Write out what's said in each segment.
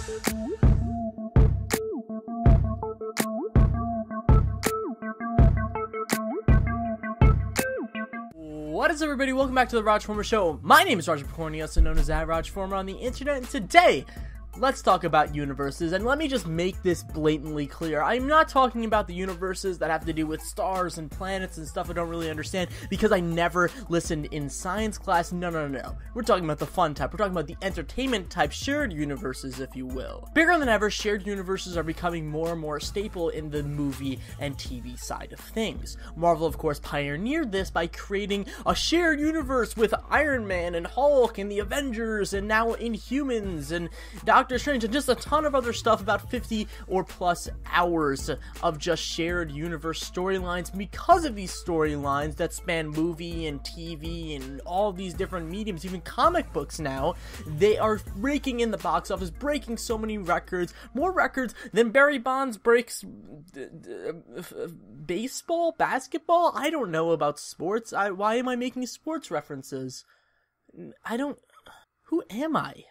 What is everybody? Welcome back to the Rajformer Show. My name is Roger Picorni, also known as @Rajformer on the internet, and today, let's talk about universes. And let me just make this blatantly clear. I'm not talking about the universes that have to do with stars and planets and stuff I don't really understand, because I never listened in science class. No. We're talking about the fun type. We're talking about the entertainment type, shared universes, if you will. Bigger than ever, shared universes are becoming more and more a staple in the movie and TV side of things. Marvel, of course, pioneered this by creating a shared universe with Iron Man and Hulk and the Avengers and now Inhumans and Doctor Strange and just a ton of other stuff, about 50 or plus hours of just shared universe storylines. Because of these storylines that span movie and TV and all these different mediums, even comic books now, they are raking in the box office, breaking so many records, more records than Barry Bonds breaks basketball? I don't know about sports. Why am I making sports references? Who am I?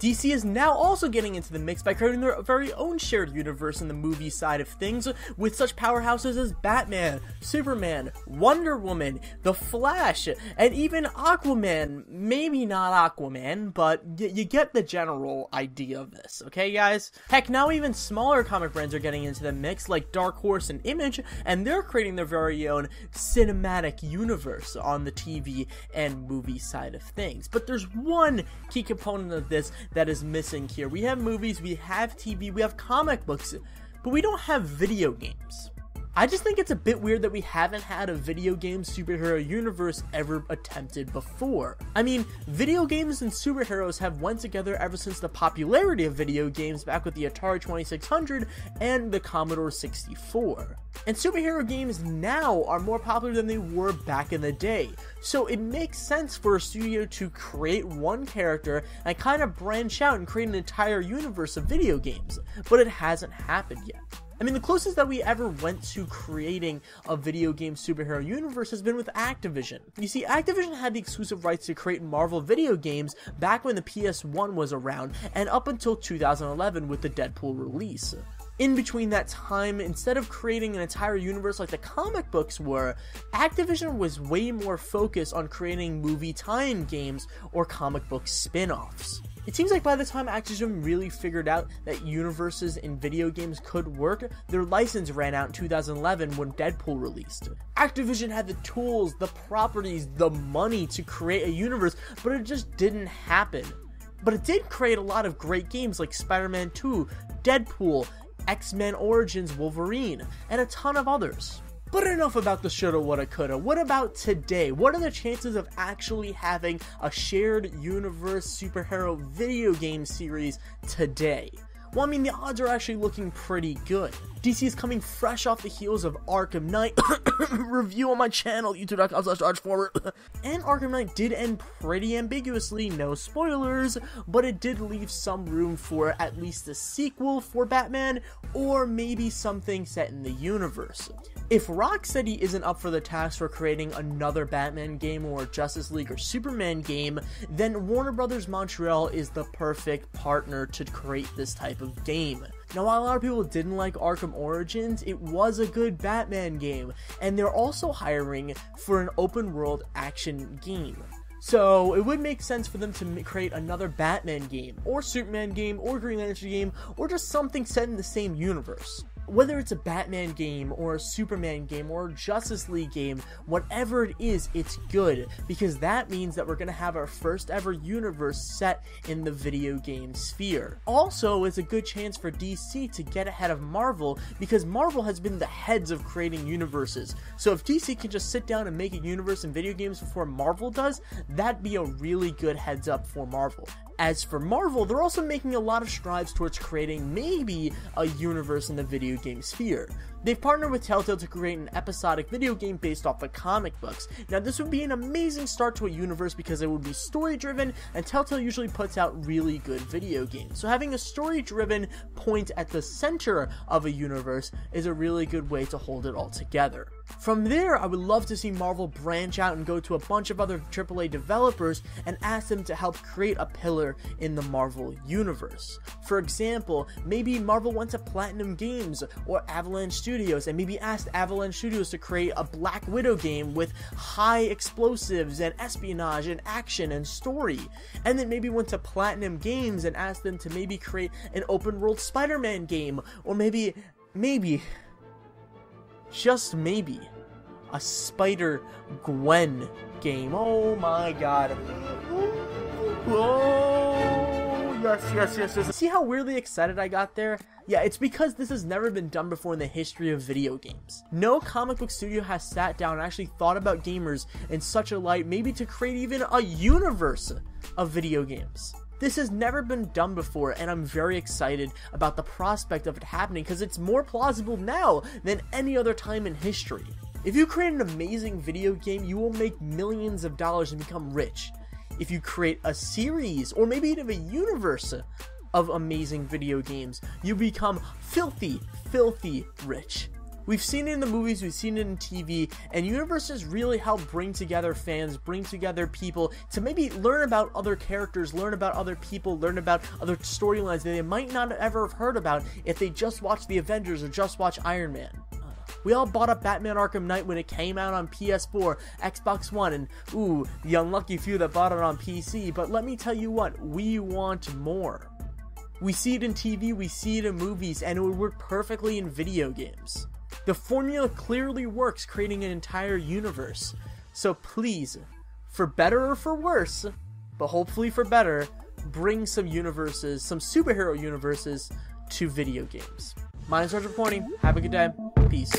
DC is now also getting into the mix by creating their very own shared universe in the movie side of things, with such powerhouses as Batman, Superman, Wonder Woman, The Flash, and even Aquaman. Maybe not Aquaman, but you get the general idea of this, okay guys? Heck, now even smaller comic brands are getting into the mix, like Dark Horse and Image, and they're creating their very own cinematic universe on the TV and movie side of things. But there's one key component of this that is missing here. We have movies, we have TV, we have comic books, but we don't have video games. I just think it's a bit weird that we haven't had a video game superhero universe ever attempted before. I mean, video games and superheroes have went together ever since the popularity of video games back with the Atari 2600 and the Commodore 64. And superhero games now are more popular than they were back in the day. So it makes sense for a studio to create one character and kind of branch out and create an entire universe of video games. But it hasn't happened yet. I mean, the closest that we ever went to creating a video game superhero universe has been with Activision. You see, Activision had the exclusive rights to create Marvel video games back when the PS1 was around, and up until 2011 with the Deadpool release. In between that time, instead of creating an entire universe like the comic books were, Activision was way more focused on creating movie tie-in games or comic book spin-offs. It seems like by the time Activision really figured out that universes in video games could work, their license ran out in 2011 when Deadpool released. Activision had the tools, the properties, the money to create a universe, but it just didn't happen. But it did create a lot of great games like Spider-Man 2, Deadpool, X-Men Origins Wolverine, and a ton of others. But enough about the shoulda, woulda, coulda. What about today? What are the chances of actually having a shared universe superhero video game series today? Well, I mean, the odds are actually looking pretty good. DC is coming fresh off the heels of Arkham Knight review on my channel, youtube.com/Rajformer. And Arkham Knight did end pretty ambiguously, no spoilers, but it did leave some room for at least a sequel for Batman, or maybe something set in the universe. If Rocksteady isn't up for the task for creating another Batman game or Justice League or Superman game, then Warner Bros. Montreal is the perfect partner to create this type of game. Now, while a lot of people didn't like Arkham Origins, it was a good Batman game, and they're also hiring for an open world action game. So it would make sense for them to create another Batman game, or Superman game, or Green Lantern game, or just something set in the same universe. Whether it's a Batman game, or a Superman game, or a Justice League game, whatever it is, it's good, because that means that we're going to have our first ever universe set in the video game sphere. Also, it's a good chance for DC to get ahead of Marvel, because Marvel has been the heads of creating universes. So if DC can just sit down and make a universe in video games before Marvel does, that'd be a really good heads up for Marvel. As for Marvel, they're also making a lot of strides towards creating maybe a universe in the video game sphere. They've partnered with Telltale to create an episodic video game based off the comic books. Now this would be an amazing start to a universe because it would be story driven, and Telltale usually puts out really good video games. So having a story driven point at the center of a universe is a really good way to hold it all together. From there, I would love to see Marvel branch out and go to a bunch of other AAA developers and ask them to help create a pillar in the Marvel universe. For example, maybe Marvel went to Platinum Games or Avalanche Studios and maybe asked Avalanche Studios to create a Black Widow game with high explosives and espionage and action and story. And then maybe went to Platinum Games and asked them to maybe create an open world Spider-Man game, or maybe, just maybe, a Spider-Gwen game. Oh my god. Oh, yes. See how weirdly excited I got there? Yeah, it's because this has never been done before in the history of video games. No comic book studio has sat down and actually thought about gamers in such a light, maybe to create even a universe of video games. This has never been done before, and I'm very excited about the prospect of it happening because it's more plausible now than any other time in history. If you create an amazing video game, you will make millions of dollars and become rich. If you create a series, or maybe even a universe of amazing video games, you become filthy rich. We've seen it in the movies, we've seen it in TV, and universes really help bring together fans, bring together people to maybe learn about other characters, learn about other people, learn about other storylines that they might not ever have heard about if they just watched the Avengers or just watched Iron Man. We all bought up Batman Arkham Knight when it came out on PS4, Xbox One, and ooh, the unlucky few that bought it on PC, but let me tell you what, we want more. We see it in TV, we see it in movies, and it would work perfectly in video games. The formula clearly works, creating an entire universe. So please, for better or for worse, but hopefully for better, bring some universes, some superhero universes to video games. My name's Roger Pointing. Have a good day. Peace.